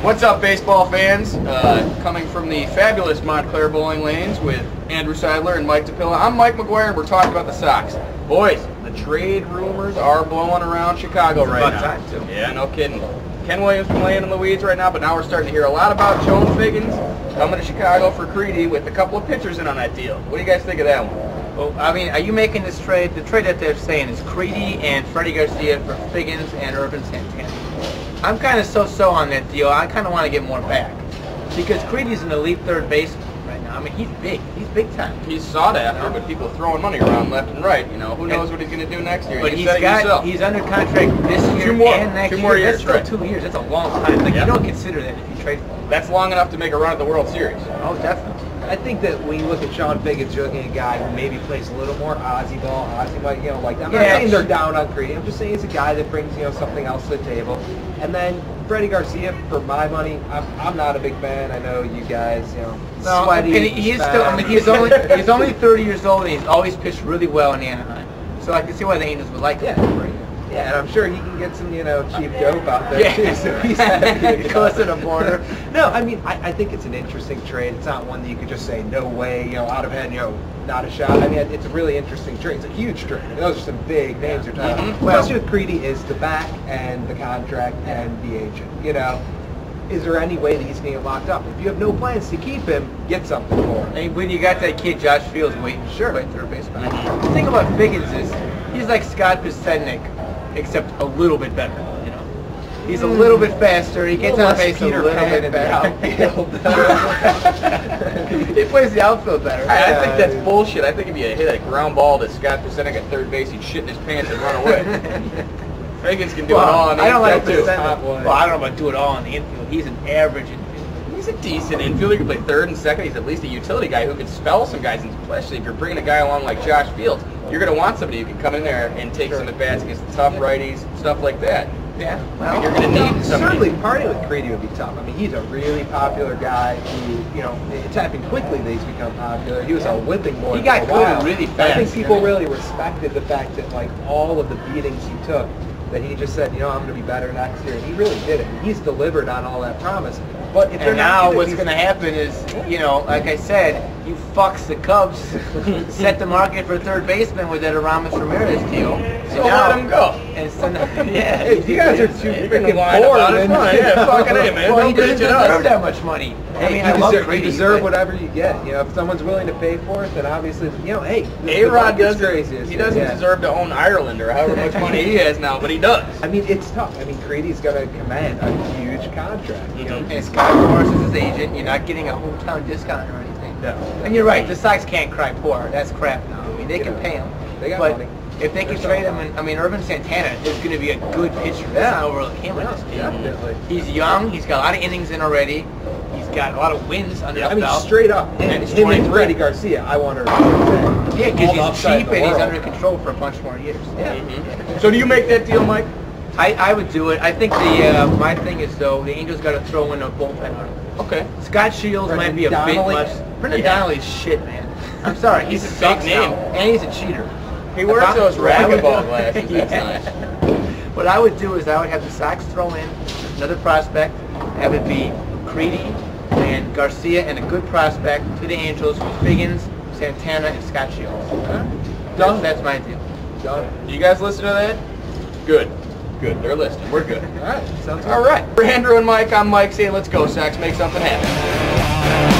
What's up, baseball fans? Coming from the fabulous Montclair bowling lanes with Andrew Seidler and Mike DePilla. I'm Mike McGuire, and we're talking about the Sox. Boys, the trade rumors are blowing around Chicago right now. Time too. Yeah, no kidding. Ken Williams playing in the weeds right now, but now we're starting to hear a lot about Joan Figgins coming to Chicago for Crede with a couple of pitchers in on that deal. What do you guys think of that one? Well, I mean, are you making this trade? The trade that they're saying is Crede and Crede Garcia for Figgins and Santana. I'm kind of so-so on that deal. I kind of want to get more back because Crede's an elite third baseman right now. I mean, he's big. He's big time. He's sought after, but people throwing money around left and right. You know, who knows what he's going to do next year? But he's under contract this year and next year. 2 more years. That's still 2 years. That's a long time. Like, you don't consider that if you trade for him. That's long enough to make a run at the World Series. Oh, definitely. I think that when you look at Sean Figgins, you're looking at a guy who maybe plays a little more Ozzy ball. Ozzy might, like I'm not saying they're down on Crede. I'm just saying he's a guy that brings, something else to the table. And then Crede Garcia, for my money, I'm not a big fan. I know you guys, sweaty. And he's still. I mean, he's only 30 years old, and he's always pitched really well in Anaheim. So I can see why the Angels would like him. Yeah, and I'm sure he can get some, cheap dope out there too. So he's happy to close to the border. No, I mean, I think it's an interesting trade. It's not one that you could just say no way, out of hand, not a shot. I mean, it's a really interesting trade. It's a huge trade. I mean, those are some big names you're talking about. Well, especially with Crede is the back and the contract and the agent. Is there any way that he's going to get locked up? If you have no plans to keep him, get something for him. And when you got that kid Josh Fields waiting, playing third base back. The thing about Figgins is he's like Scott Pisednik, except a little bit better. He's a little bit faster. He gets on base a little bit better. He plays the outfield better. I think that's bullshit. I think if you hit a ground ball to Scott Pisednik at third base, he'd shit in his pants and run away. Figgins can do it all on the infield too. Well, I don't know about do it all on the infield. He's an average infielder. He's a decent infielder. He can play third and second. He's at least a utility guy who can spell some guys, and especially if you're bringing a guy along like Josh Fields, you're going to want somebody who can come in there and take some at-bats against the tough righties, stuff like that. Yeah, well, you're going to need somebody. Certainly, partying with Crede would be tough. I mean, he's a really popular guy who, it's happened quickly that he's become popular. He was a whipping boy. He got good really fast. I think people really respected the fact that, all of the beatings he took, that he just said, I'm going to be better next year. And he really did it. He's delivered on all that promise. But if and now what's going to happen is, like I said, you fucks the Cubs, set the market for third baseman with that Aramis Ramirez deal. So let him go. And so yeah, if you guys are too freaking poor, then fucking hey, man. Well, he doesn't deserve that much money. I mean, you deserve whatever you get. If someone's willing to pay for it, then obviously, hey, A-Rod doesn't. He doesn't deserve to own Ireland or however much money he has now, but he does. I mean, it's tough. I mean, Crede's going to command a huge contract. And Scott Morris is his agent. You're not getting a hometown discount or anything. No. And you're right. The Sox can't cry poor. That's crap now. I mean, they can pay him. They got money. If they can trade him, Crede Santana is going to be a good pitcher. That's not overlooking him in this team. Definitely. He's young. He's got a lot of innings in already. He's got a lot of wins under his belt. I mean, straight up, him and Crede Garcia, I want to. Yeah, because he's cheap and he's under control for a bunch more years. Yeah. So do you make that deal, Mike? I would do it. I think my thing is, though, the Angels got to throw in a bullpen arm. Okay. Scott Shields might be a bit much. Brendan Donnelly's shit, man. I'm sorry. He's a big name. And he's a cheater. He wears those racquetball glasses. That's nice. What I would do is I would have the Sox throw in another prospect. Have it be Crede and Garcia and a good prospect to the Angels with Figgins, Santana, and Scott Shields. Done. That's my deal. Done. You guys listen to that? Good. Good. They're listening. We're good. All right. Sounds good. All right. For Andrew and Mike, I'm Mike saying let's go, Sox. Make something happen.